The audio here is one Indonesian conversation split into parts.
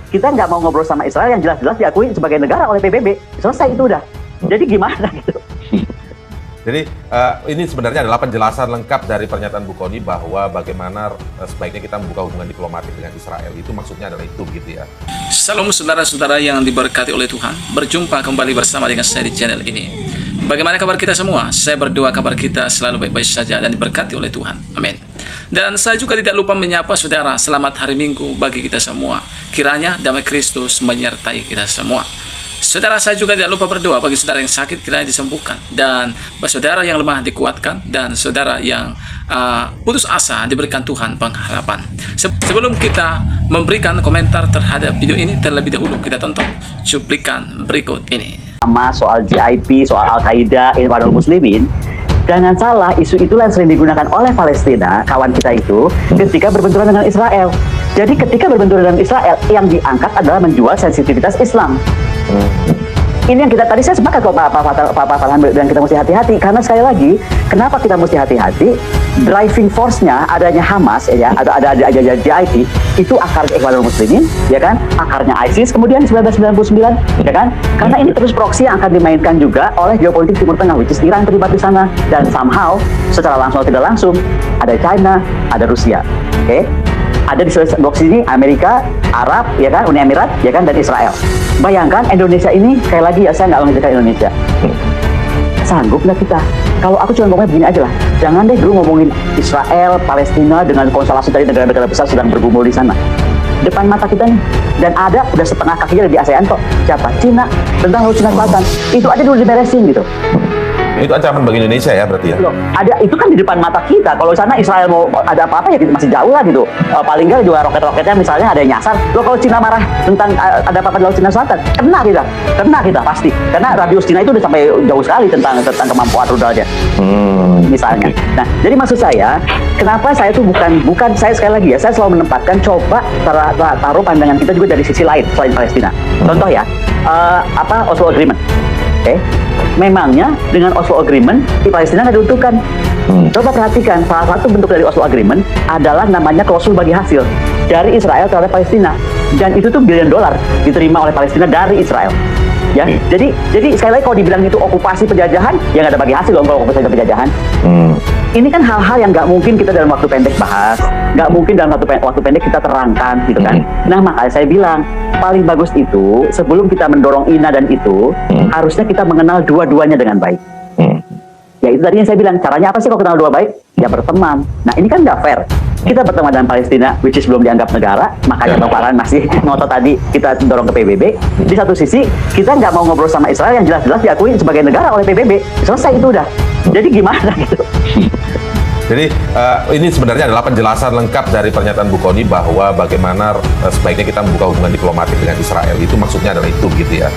kita nggak mau ngobrol sama Israel yang jelas-jelas diakui sebagai negara oleh PBB. Selesai itu udah. Jadi gimana gitu? Jadi ini sebenarnya adalah penjelasan lengkap dari pernyataan Bu Kony bahwa bagaimana sebaiknya kita membuka hubungan diplomatik dengan Israel. Itu maksudnya adalah itu gitu ya. Salam saudara-saudara yang diberkati oleh Tuhan. Berjumpa kembali bersama dengan saya di channel ini. Bagaimana kabar kita semua? Saya berdoa kabar kita selalu baik-baik saja dan diberkati oleh Tuhan. Amin. Dan saya juga tidak lupa menyapa saudara, selamat hari Minggu bagi kita semua. Kiranya damai Kristus menyertai kita semua. Saudara, saya juga tidak lupa berdoa bagi saudara yang sakit kiranya disembuhkan, dan bagi saudara yang lemah dikuatkan, dan saudara yang putus asa diberikan Tuhan pengharapan. Sebelum kita memberikan komentar terhadap video ini, terlebih dahulu kita tonton cuplikan berikut ini. Sama soal GIP, soal Al-Qaeda, Ikhwanul Muslimin, jangan salah, isu itulah yang sering digunakan oleh Palestina, kawan kita itu, ketika berbenturan dengan Israel. Jadi ketika berbenturan dengan Israel, yang diangkat adalah menjual sensitivitas Islam. Ini yang kita tadi saya sepakat kok Pak Farhan bilang kita mesti hati-hati, karena sekali lagi kenapa kita mesti hati-hati? Driving force-nya adanya Hamas ya, ada GIP itu akar Ikhwanul Muslimin ya kan, akarnya ISIS kemudian 1999 ya kan, karena ini terus proksi yang akan dimainkan juga oleh geopolitik Timur Tengah, which is Iran terlibat di sana, dan somehow secara langsung atau tidak langsung ada China, ada Rusia, oke? Ada di box ini Amerika, Arab, ya kan, Uni Emirat, ya kan, dan Israel. Bayangkan Indonesia ini, sekali lagi ya, saya nggak mengerjakan Indonesia. Sanggup nggak kita? Kalau aku cuma ngomongnya begini aja lah. Jangan deh dulu ngomongin Israel, Palestina dengan konstelasi dari negara-negara besar sedang bergumul di sana. Depan mata kita nih. Dan ada udah setengah kakinya di ASEAN kok. Siapa? Cina. Tentang Laut Cina Selatan. Itu aja dulu diberesin gitu. Itu ancaman bagi Indonesia ya berarti ya? Loh, ada itu kan di depan mata kita. Kalau sana Israel mau ada apa-apa ya masih jauh lah gitu. Paling nggak juga roket-roketnya misalnya ada yang nyasar. Loh, kalau Cina marah tentang ada apa-apa di Laut Cina Selatan, kena kita pasti. Karena radius Cina itu udah sampai jauh sekali tentang kemampuan rudalnya. Misalnya. Nah, jadi maksud saya, kenapa saya tuh bukan saya sekali lagi ya, saya selalu menempatkan coba taruh pandangan kita juga dari sisi lain selain Palestina. Contoh ya, Oslo Agreement. Oke. Memangnya dengan Oslo Agreement di Palestina nggak diuntungkan? Coba perhatikan, salah satu bentuk dari Oslo Agreement adalah namanya klausul bagi hasil dari Israel terhadap Palestina, dan itu tuh $1 billion diterima oleh Palestina dari Israel. Ya, jadi sekali lagi kalau dibilang itu okupasi penjajahan, ya nggak ada bagi hasil dong kalau okupasi penjajahan. Ini kan hal-hal yang nggak mungkin kita dalam waktu pendek bahas, nggak mungkin dalam waktu pendek kita terangkan, gitu kan. Nah, makanya saya bilang paling bagus itu sebelum kita mendorong ina dan itu, harusnya kita mengenal dua-duanya dengan baik. Ya itu tadi yang saya bilang, caranya apa sih kalau kenal dua baik? Ya berteman. Nah ini kan nggak fair. Kita berteman dengan Palestina, which is belum dianggap negara, makanya Bang Farhan masih ngotot tadi kita dorong ke PBB. Di satu sisi, kita nggak mau ngobrol sama Israel yang jelas-jelas diakui sebagai negara oleh PBB. Selesai itu udah. Jadi gimana gitu? Jadi ini sebenarnya adalah penjelasan lengkap dari pernyataan Bu Kony bahwa bagaimana sebaiknya kita membuka hubungan diplomatik dengan Israel. Itu maksudnya adalah itu gitu ya.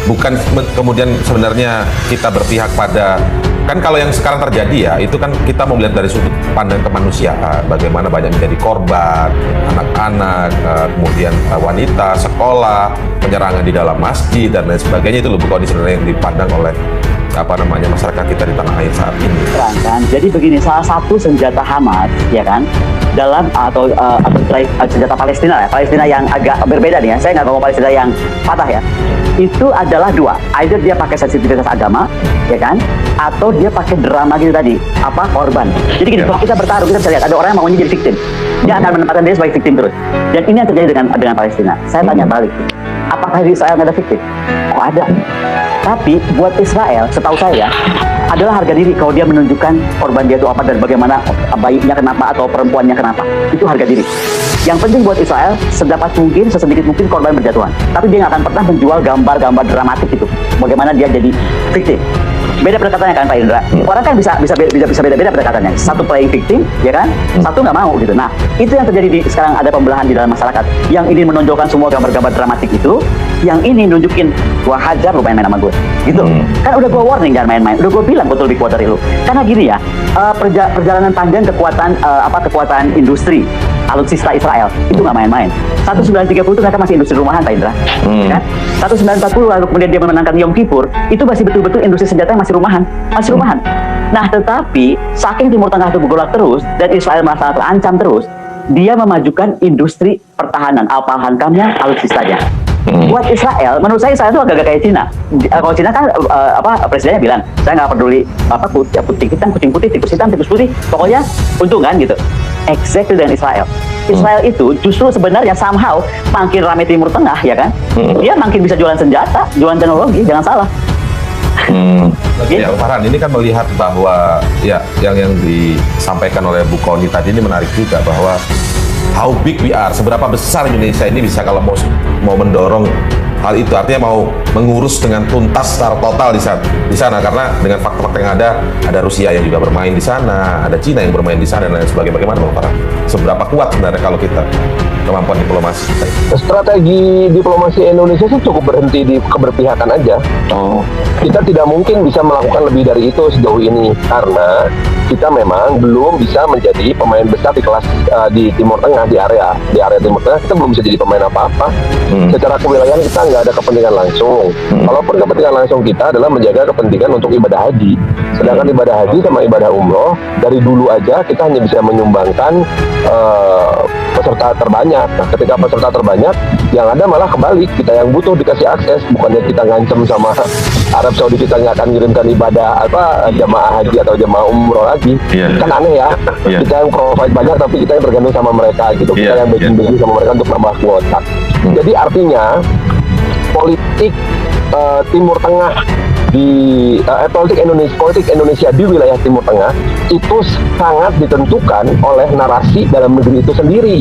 Bukan kemudian sebenarnya kita berpihak pada, kan kalau yang sekarang terjadi ya, itu kan kita mau melihat dari sudut pandang kemanusiaan, bagaimana banyak menjadi korban, anak-anak, kemudian wanita, sekolah, penyerangan di dalam masjid, dan lain sebagainya. Itu loh Bu Kony sebenarnya yang dipandang oleh masyarakat kita di tanah air saat ini. Terangkan. Jadi begini, salah satu senjata Hamas ya kan dalam atau senjata Palestina ya, Palestina yang agak berbeda nih ya, saya nggak ngomong Palestina yang patah ya, itu adalah dua, either dia pakai sensitivitas agama ya kan, atau dia pakai drama gitu tadi, korban. Jadi gini, kalau kita bertaruh, kita bisa lihat ada orang yang maunya jadi victim, dia akan menempatkan diri sebagai victim terus, dan ini yang terjadi dengan Palestina. Saya tanya balik, apakah di Israel nggak ada victim? Oh ada. Tapi buat Israel, setahu saya, adalah harga diri kalau dia menunjukkan korban dia itu apa dan bagaimana bayinya kenapa atau perempuannya kenapa. Itu harga diri. Yang penting buat Israel, sedapat mungkin, sesedikit mungkin korban berjatuhan. Tapi dia nggak akan pernah menjual gambar-gambar dramatik itu. Bagaimana dia jadi victim. Beda pendekatannya kan Pak Indra. Orang kan bisa beda-beda pendekatannya. Satu playing victim, ya kan? Satu nggak mau gitu. Nah, itu yang terjadi sekarang ada pembelahan di dalam masyarakat. Yang ini menonjolkan semua gambar-gambar dramatik itu, yang ini nunjukin gua hajar lu main-main sama gue. Gitu. Kan udah gua warning jangan main-main. Udah gua bilang betul di kuat dari lu. Karena gini ya, perjalanan panjang kekuatan industri alutsista Israel itu nggak main-main. 1930 itu mereka masih industri rumahan Pak Indra. Kan? 1940 lalu kemudian dia memenangkan Yom Kippur, itu masih betul-betul industri senjata yang masih rumahan. Nah, tetapi saking Timur Tengah itu bergolak terus dan Israel merasa terancam terus, dia memajukan industri pertahanan, alpahankamnya, alutsistanya. Buat Israel, menurut saya Israel itu agak kayak Cina. Kalau Cina kan presidennya bilang, saya nggak peduli putih hitam, kucing putih, tikus hitam, tikus putih, pokoknya untung kan gitu. Exactly dengan Israel. Israel itu justru sebenarnya somehow makin ramai Timur Tengah ya kan, dia makin bisa jualan senjata, jualan teknologi, jangan salah. Ya, Farhan, ini kan melihat bahwa ya yang disampaikan oleh Bu Kony tadi ini menarik juga, bahwa how big we are, seberapa besar Indonesia ini bisa kalau mau mendorong hal itu, artinya mau mengurus dengan tuntas secara total di sana, karena dengan faktor-faktor yang ada Rusia yang juga bermain di sana, ada Cina yang bermain di sana dan lain sebagainya. Bagaimana Bang Farhan? Seberapa kuat sebenarnya kalau kita kemampuan diplomasi kita? Strategi diplomasi Indonesia sih cukup berhenti di keberpihakan aja. Kita tidak mungkin bisa melakukan lebih dari itu sejauh ini, karena kita memang belum bisa menjadi pemain besar di kelas di Timur Tengah, di area Timur Tengah kita belum bisa jadi pemain apa-apa. Secara kewilayahan kita nggak ada kepentingan langsung. Walaupun kepentingan langsung kita adalah menjaga kepentingan untuk ibadah haji. Sedangkan ibadah haji sama ibadah umroh dari dulu aja kita hanya bisa menyumbangkan peserta terbanyak. Nah, ketika peserta terbanyak, yang ada malah kebalik, kita yang butuh dikasih akses, bukannya kita ngancem sama Arab Saudi kita nggak akan ngirimkan ibadah jamaah haji atau jamaah umroh lagi. Kan aneh ya. Kita yang provide banyak tapi kita yang tergantung sama mereka gitu. Kita yang bikin sama mereka untuk nambah kuota. Jadi artinya politik Timur Tengah politik Indonesia di wilayah Timur Tengah itu sangat ditentukan oleh narasi dalam negeri itu sendiri.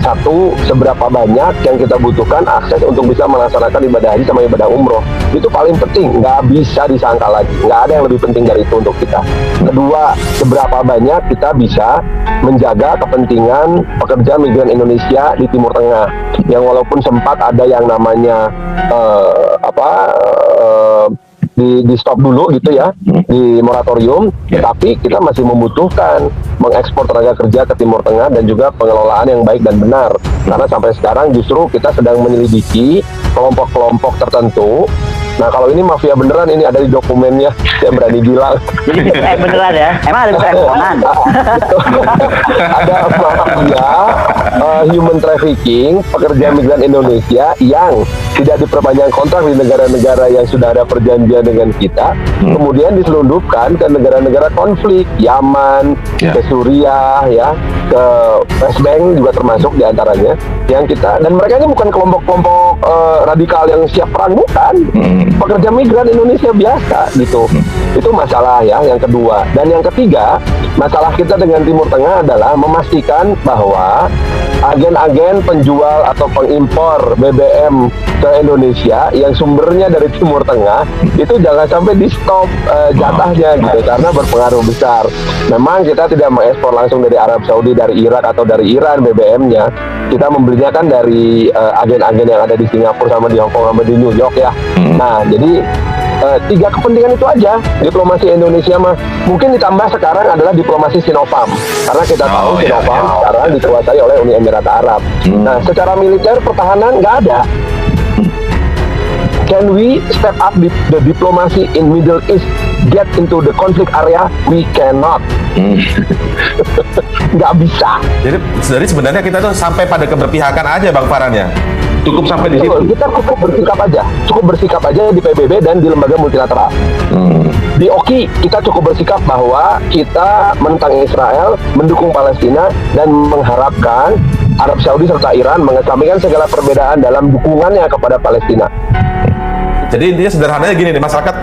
Satu, seberapa banyak yang kita butuhkan akses untuk bisa melaksanakan ibadah haji sama ibadah umroh. Itu paling penting, nggak bisa disangka lagi. Nggak ada yang lebih penting dari itu untuk kita. Kedua, seberapa banyak kita bisa menjaga kepentingan pekerja migran Indonesia di Timur Tengah. Yang walaupun sempat ada yang namanya di stop dulu gitu ya, di moratorium, tapi kita masih membutuhkan mengekspor tenaga kerja ke Timur Tengah dan juga pengelolaan yang baik dan benar. Karena sampai sekarang justru kita sedang menyelidiki kelompok-kelompok tertentu. Nah, kalau ini mafia beneran, ini ada di dokumennya, saya berani bilang. Jadi beneran ya? Emang ada bohongan? Ada mafia human trafficking, pekerja migran Indonesia yang tidak diperpanjang kontrak di negara-negara yang sudah ada perjanjian dengan kita, kemudian diselundupkan ke negara-negara konflik, Yaman, ke Suriah, ya, ke West Bank juga termasuk diantaranya. Yang kita, dan mereka ini bukan kelompok-kelompok radikal yang siap perang, bukan. Pekerja migran Indonesia biasa gitu. Itu masalah ya yang kedua. Dan yang ketiga, masalah kita dengan Timur Tengah adalah memastikan bahwa agen-agen penjual atau pengimpor BBM ke Indonesia yang sumbernya dari Timur Tengah itu jangan sampai di stop jatahnya gitu, karena berpengaruh besar. Memang kita tidak mengekspor langsung dari Arab Saudi, dari Irak atau dari Iran BBM-nya. Kita membelinya kan dari agen-agen yang ada di Singapura sama di Hong Kong sama di New York ya. Nah, jadi tiga kepentingan itu aja diplomasi Indonesia mah. Mungkin ditambah sekarang adalah diplomasi Sinopharm, karena kita tahu Sinopharm sekarang dikuasai oleh Uni Emirat Arab. Nah, secara militer pertahanan nggak ada. Can we step up the diplomacy in Middle East, get into the conflict area? We cannot. Nggak bisa. Jadi sebenarnya kita tuh sampai pada keberpihakan aja Bang Farhan ya. Cukup sampai di situ. Kita cukup bersikap aja di PBB dan di lembaga multilateral. Di OKI kita cukup bersikap bahwa kita menentang Israel, mendukung Palestina, dan mengharapkan Arab Saudi serta Iran mengesampingkan segala perbedaan dalam dukungannya kepada Palestina. Jadi intinya sederhananya gini nih,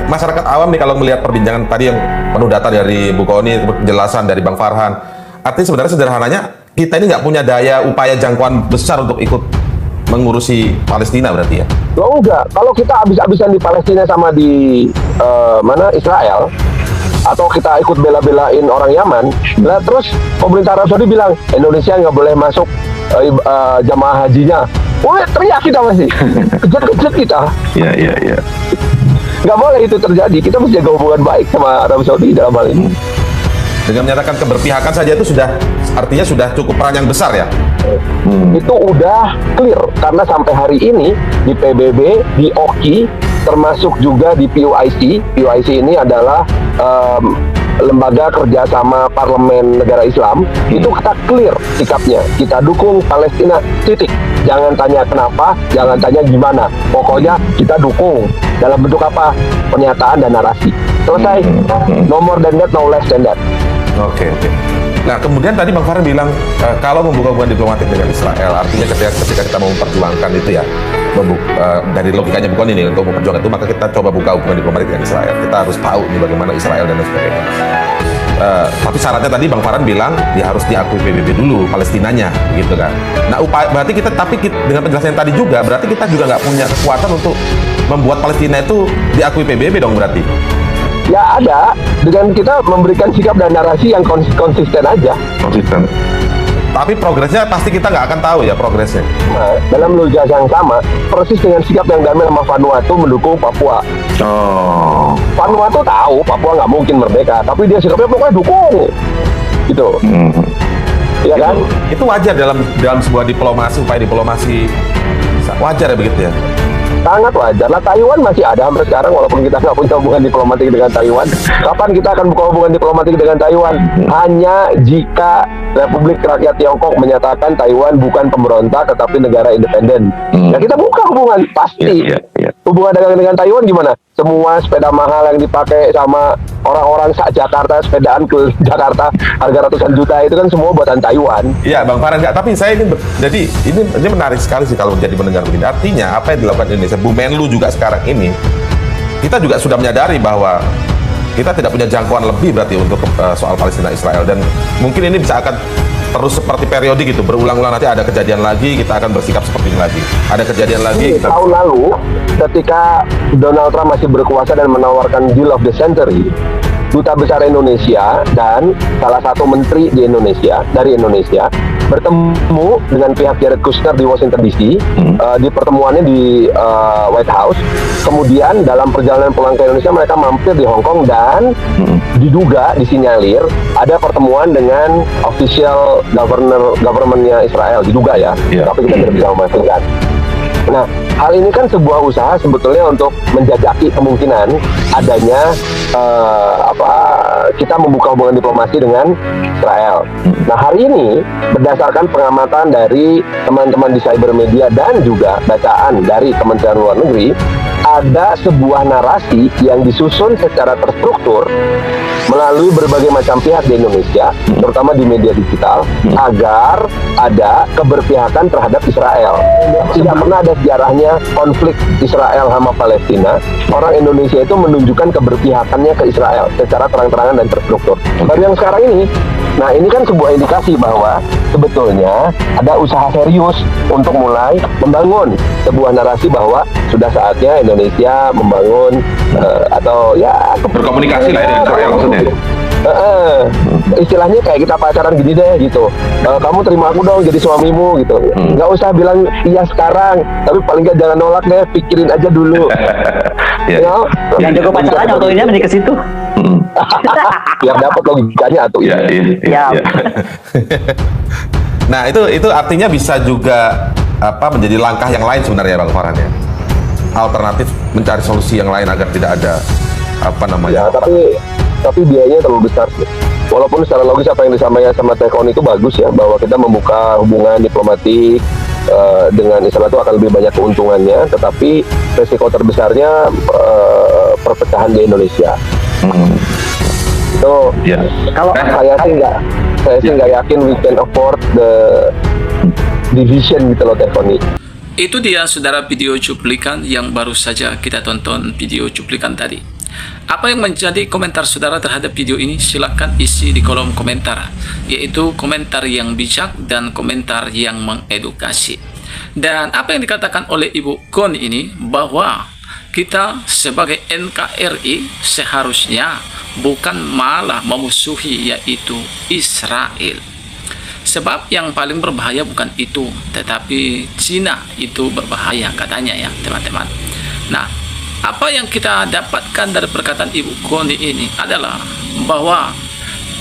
masyarakat awam nih kalau melihat perbincangan tadi yang penuh data dari Bu Kony, penjelasan dari Bang Farhan, artinya sebenarnya sederhananya kita ini nggak punya daya upaya jangkauan besar untuk ikut mengurusi Palestina berarti ya? Loh enggak, kalau kita habis-habisan di Palestina sama di Israel, atau kita ikut bela-belain orang Yaman, lah terus pemerintah Arab Saudi bilang Indonesia nggak boleh masuk jamaah hajinya. Wah, teriak kita masih, kejut-kejut kita. Iya. Nggak boleh itu terjadi. Kita mesti jaga hubungan baik sama Arab Saudi dalam hal ini. Dengan menyatakan keberpihakan saja itu artinya sudah cukup peran yang besar ya? Itu udah clear, karena sampai hari ini di PBB, di OKI, termasuk juga di POIC. POIC ini adalah lembaga kerjasama parlemen negara Islam, itu kita clear sikapnya. Kita dukung Palestina, titik. Jangan tanya kenapa, jangan tanya gimana. Pokoknya kita dukung. Dalam bentuk apa? Pernyataan dan narasi. Selesai. No more than that, no less than that. Oke. Nah, kemudian tadi Bang Farhan bilang kalau membuka hubungan diplomatik dengan Israel, artinya ketika kita mau memperjuangkan itu ya, dari logikanya bukan ini untuk memperjuangkan itu, maka kita coba buka hubungan diplomatik dengan Israel. Kita harus tahu nih bagaimana Israel dan lain sebagainya. Tapi syaratnya tadi Bang Farhan bilang ya harus diakui PBB dulu Palestinanya, gitu kan. Nah, berarti dengan penjelasan tadi juga, berarti kita juga nggak punya kekuatan untuk membuat Palestina itu diakui PBB dong berarti. Ya ada, dengan kita memberikan sikap dan narasi yang konsisten aja. Konsisten. Tapi progresnya pasti kita nggak akan tahu ya progresnya. Nah, dalam logika yang sama, persis dengan sikap yang damai sama Vanuatu mendukung Papua. Oh. Vanuatu tahu Papua nggak mungkin merdeka, tapi dia sikapnya pokoknya dukung. Gitu. Iya kan? Itu wajar dalam sebuah diplomasi, upaya diplomasi. Wajar ya begitu ya? Sangat wajar lah. Taiwan masih ada sampai sekarang walaupun kita nggak punya hubungan diplomatik dengan Taiwan. Kapan kita akan buka hubungan diplomatik dengan Taiwan? Hanya jika Republik Rakyat Tiongkok menyatakan Taiwan bukan pemberontak tetapi negara independen. Ya kita buka hubungan pasti. Hubungan dengan Taiwan gimana? Semua sepeda mahal yang dipakai sama orang-orang Jakarta, sepedaan ke Jakarta harga ratusan juta itu kan semua buatan Taiwan. Iya, Bang Farhan, tapi saya jadi ini menarik sekali sih kalau menjadi pendengar begini. Artinya apa yang dilakukan Indonesia, Bu Menlu juga sekarang ini, kita juga sudah menyadari bahwa kita tidak punya jangkauan lebih berarti untuk soal Palestina Israel, dan mungkin ini bisa akan terus seperti periodik gitu, berulang-ulang, nanti ada kejadian lagi kita akan bersikap seperti ini lagi, ada kejadian lagi kita... Tahun lalu ketika Donald Trump masih berkuasa dan menawarkan deal of the century, Duta Besar Indonesia dan salah satu menteri di Indonesia dari Indonesia bertemu dengan pihak Jared Kushner di Washington DC. Di pertemuannya di White House. Kemudian dalam perjalanan pulang ke Indonesia mereka mampir di Hong Kong dan diduga disinyalir ada pertemuan dengan official governmentnya Israel, diduga ya. Tapi kita tidak bisa memastikan. Nah, hal ini kan sebuah usaha sebetulnya untuk menjajaki kemungkinan adanya kita membuka hubungan diplomasi dengan Israel. Nah, hari ini berdasarkan pengamatan dari teman-teman di cyber media dan juga bacaan dari Kementerian Luar Negeri, ada sebuah narasi yang disusun secara terstruktur melalui berbagai macam pihak di Indonesia, terutama di media digital, agar ada keberpihakan terhadap Israel. Tidak pernah ada sejarahnya konflik Israel sama Palestina, orang Indonesia itu menunjukkan keberpihakannya ke Israel secara terang-terangan dan terstruktur. Baru yang sekarang ini, nah ini kan sebuah indikasi bahwa sebetulnya ada usaha serius untuk mulai membangun sebuah narasi bahwa sudah saatnya Indonesia membangun atau ya berkomunikasi lah ya dengan Israel maksudnya. Istilahnya kayak kita pacaran gini deh gitu, kamu terima aku dong jadi suamimu gitu. Nggak usah bilang iya sekarang, tapi paling nggak jangan nolak deh, pikirin aja dulu. Yang jago pacaran autoinnya menikah ke situ. Biar dapat logikanya atau Nah itu artinya bisa juga menjadi langkah yang lain sebenarnya Bang Farhan ya, alternatif mencari solusi yang lain agar tidak ada ya, tapi biayanya terlalu besar sih. Walaupun secara logis apa yang disampaikan sama Tekon itu bagus ya, bahwa kita membuka hubungan diplomatik dengan Israel itu akan lebih banyak keuntungannya, tetapi resiko terbesarnya perpecahan di Indonesia. So, kalau saya sih nggak yakin we can afford the division gitu loh, Tekon. Itu dia saudara video cuplikan yang baru saja kita tonton, video cuplikan tadi. Apa yang menjadi komentar saudara terhadap video ini? Silakan isi di kolom komentar, yaitu komentar yang bijak dan komentar yang mengedukasi. Dan apa yang dikatakan oleh Ibu Kon ini, bahwa kita sebagai NKRI seharusnya bukan malah memusuhi yaitu Israel. Sebab yang paling berbahaya bukan itu, tetapi Cina itu berbahaya katanya ya teman-teman. Nah, apa yang kita dapatkan dari perkataan Ibu Koni ini adalah bahwa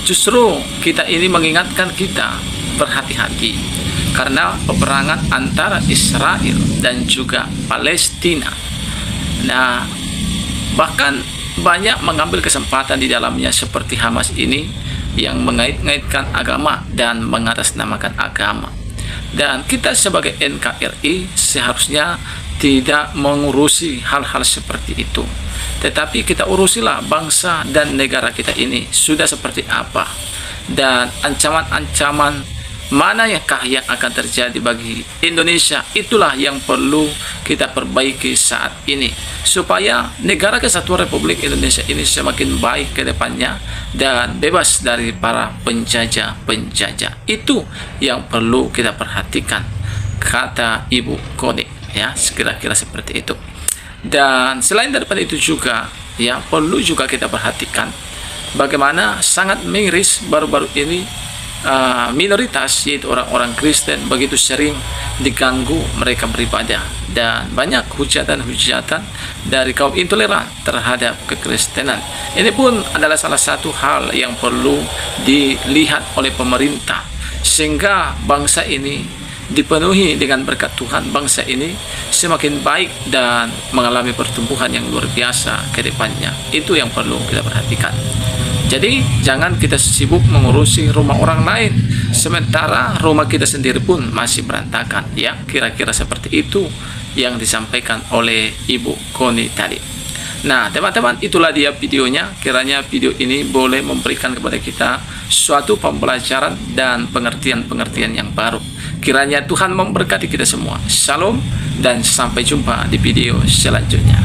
justru kita ini mengingatkan kita berhati-hati karena peperangan antara Israel dan juga Palestina. Nah, bahkan banyak mengambil kesempatan di dalamnya seperti Hamas ini yang mengait-ngaitkan agama dan mengatasnamakan agama. Dan kita sebagai NKRI seharusnya tidak mengurusi hal-hal seperti itu. Tetapi kita urusilah bangsa dan negara kita ini sudah seperti apa. Dan ancaman-ancaman manakah yang akan terjadi bagi Indonesia, itulah yang perlu kita perbaiki saat ini supaya negara kesatuan Republik Indonesia ini semakin baik ke depannya dan bebas dari para penjajah-penjajah. Itu yang perlu kita perhatikan, kata Ibu Koni, ya, kira-kira seperti itu. Dan selain daripada itu juga, ya, perlu juga kita perhatikan bagaimana sangat miris baru-baru ini minoritas, yaitu orang-orang Kristen, begitu sering diganggu mereka beribadah, dan banyak hujatan-hujatan dari kaum intoleran terhadap kekristenan. Ini pun adalah salah satu hal yang perlu dilihat oleh pemerintah sehingga bangsa ini dipenuhi dengan berkat Tuhan. Bangsa ini semakin baik dan mengalami pertumbuhan yang luar biasa ke depannya. Itu yang perlu kita perhatikan. Jadi jangan kita sibuk mengurusi rumah orang lain sementara rumah kita sendiri pun masih berantakan, ya, kira-kira seperti itu yang disampaikan oleh Ibu Koni tadi. Nah, teman-teman, itulah dia videonya. Kiranya video ini boleh memberikan kepada kita suatu pembelajaran dan pengertian-pengertian yang baru. Kiranya Tuhan memberkati kita semua. Shalom dan sampai jumpa di video selanjutnya.